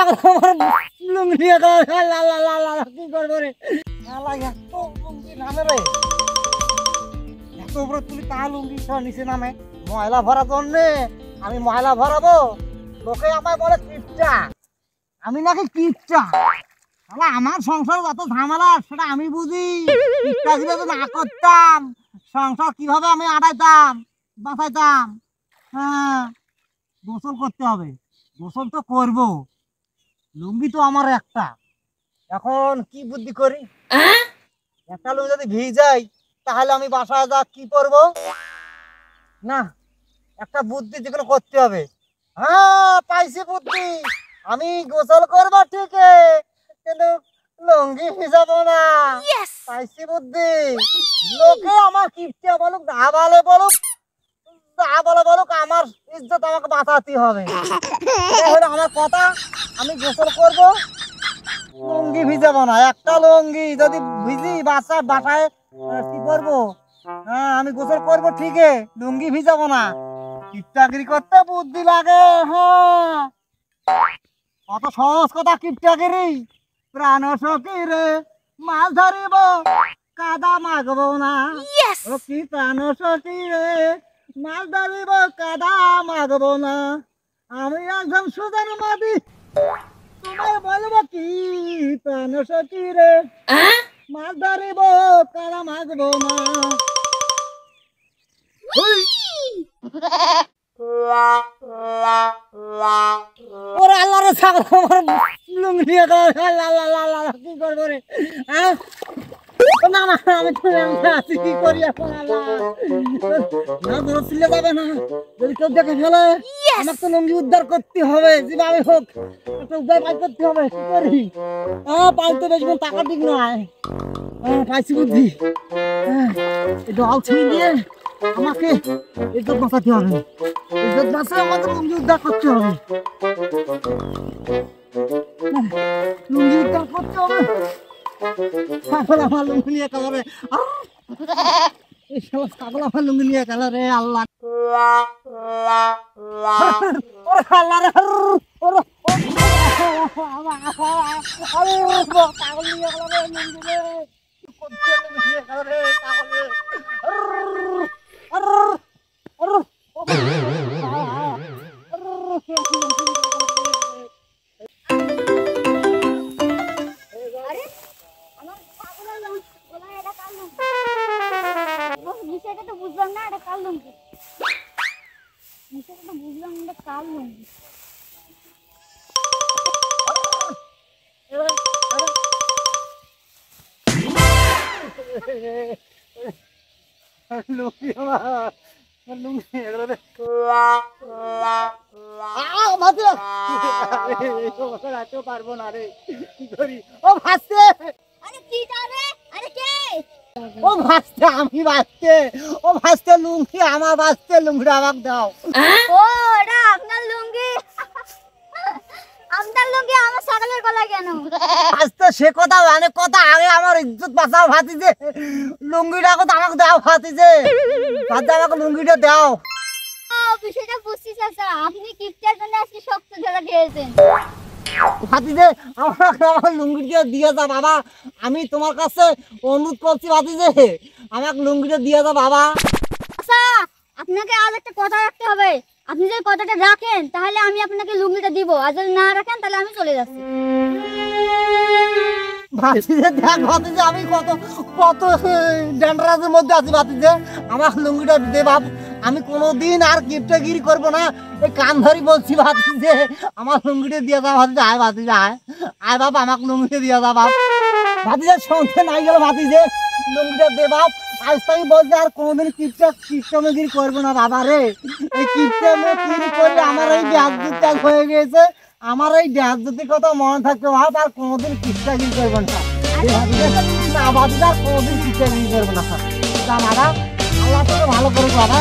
ছাগল আমার লুঙ্গি নিয়ে কি করবো রে এত লুঙ্গি নামে রে এত উপরে তুলি তা লুঙ্গি নিচে নামে ময়লা ভরা জন্যে আমি ময়লা ভরাবো লোকে আমায় বলে কিপটা আমি নাকি কিপটা আমার সংসার যত ঝামেলা সেটা আমি বুঝি কিপটা যদি না করতাম সংসার কিভাবে আমি আটাইতাম বাঁচাইতাম হ্যাঁ গোসল করতে হবে গোসল তো করবো লুঙ্গি তো আমার একটা এখন কি বুদ্ধি করি একটা লুঙ্গি যদি ভিজাই তাহলে আমি বাসায় যা কি করবো না একটা বুদ্ধি যেগুলো করতে হবে হ্যাঁ পাইছি বুদ্ধি আমি গোসল করবো ঠিকই কিন্তু লুঙ্গি ভিজাবো না পাইছি বুদ্ধি লোকে আমার কিপটা বলুক যা বলে বলুক বলুক আমার ইজ্জত আমাকে বাঁচাতে হবে আমার কথা আমি গোসল করব লুঙ্গি ভিজাবো না একটা লুঙ্গি যদি ভিজি বাসায় কি করবো হ্যাঁ আমি গোসল করবো ঠিকই লুঙ্গি ভিজাবো না কিপটাগিরি করতে বুদ্ধি লাগে হ্যাঁ কত সহজ কথা কিপটাগিরি প্রাণ সখী রে মাছ ধরিব কাদা মাগবো না ও কি প্রাণ সখী রে মাছ ধরিব কাদা মাগবো না আমি একজন সুজন মাদি তোমায় বলবো কি প্রাণ সখী রে মাছ ধরিব কাদা মাগবো না ওরে আল্লাহ রে ছাগল আমার লুঙ্গি নিয়ে কি করবো রে না না আমি তো আছি কি করি এখন যাবে না যদি কেউ দেখে ফেলে আমার তো লুঙ্গি উদ্ধার করতে হবে যেভাবে হোক একটা উদ্ধার পাই করতে হবে কি করি পাইতে বেশি টাকা দিক নয় পাইছি বুদ্ধি ডল ছিঁড়ে দিয়ে আমাকে ইজ্জত বাঁচাতে হবে ইজ্জত বাঁচাতে আমাকে লুঙ্গি উদ্ধার করতে হবে লুঙ্গি উদ্ধার করতে হবে ছাগল আমার লুঙ্গি নিয়ে কালারে ছাগল আমার লুঙ্গি নিয়ে কালারে আল্লাহ আল্লাহ রে ছাগল নিয়ে কালারে লুঙ্গি কালারে বুঝলাম না এটা কার লুঙ্গি বুঝলাম এটা কার লুঙ্গি পারবো না রে কি করি ও ভাসছে ও ভাসতে আমি ভাসতে ও ভাসতে লুঙ্গি আমার ভাসতে লুঙ্গিটা আমাকে দাও ও এটা আপনার লুঙ্গি আপনার লুঙ্গি আমার ছাগলের গলায় কেন ভাসতে সে কথা অনেক কথা আগে আমার ইজ্জত বাঁচাও ভাতিছে লুঙ্গিটা কথা আমাকে দাও ভাতিছে ভাতে আমাকে লুঙ্গিটা দাও বিষয়টা বুঝছি চাচা আপনি কিপটার জন্য আজকে শক্ত ধরা খেয়েছেন ভাতিজে আমার লুঙ্গিটা দিয়ে যা বাবা আমি তোমার কাছে অনুরোধ করছি ভাতিজে আমাকে লুঙ্গিটা দিয়ে যা বাবা আচ্ছা আপনাকে আজ একটা কথা রাখতে হবে আপনি যদি কথাটা রাখেন তাহলে আমি আপনাকে লুঙ্গিটা দিব আর যদি না রাখেন তাহলে আমি চলে যাচ্ছি ভাতিজে দেখ ভাতিজে আমি কত কত ডেন্ডারাজের মধ্যে আছি ভাতিজে আমার লুঙ্গিটা দে বাপ আমি কোনোদিন আর কিপটাগিরি করবো না এই কান ধরি বলছি ভাতিজে আমার লুঙ্গিটা দিয়ে যা ভাতিজে আয় ভাতিজে আয় বাপ আমাকে লুঙ্গিটা দিয়ে যা বাপ ভাতিজে সঙ্গে নাই গেল ভাতিজে লুঙ্গিটা দে বাপ আজ তাই বলছে আর কোনোদিন কিপটাগিরি করবো না বাবা রে এই কিপটাগিরি করলে আমার এই ব্যাগ হয়ে গেছে আমার এই ব্যাগের কথা মনে থাকতে ভাব আর কোনোদিন কিপটাগিরি করবো না ভাতিজে আর কোনোদিন কিপটাগিরি করবো না দাদা আল্লাহ তোকে ভালো করে বাবা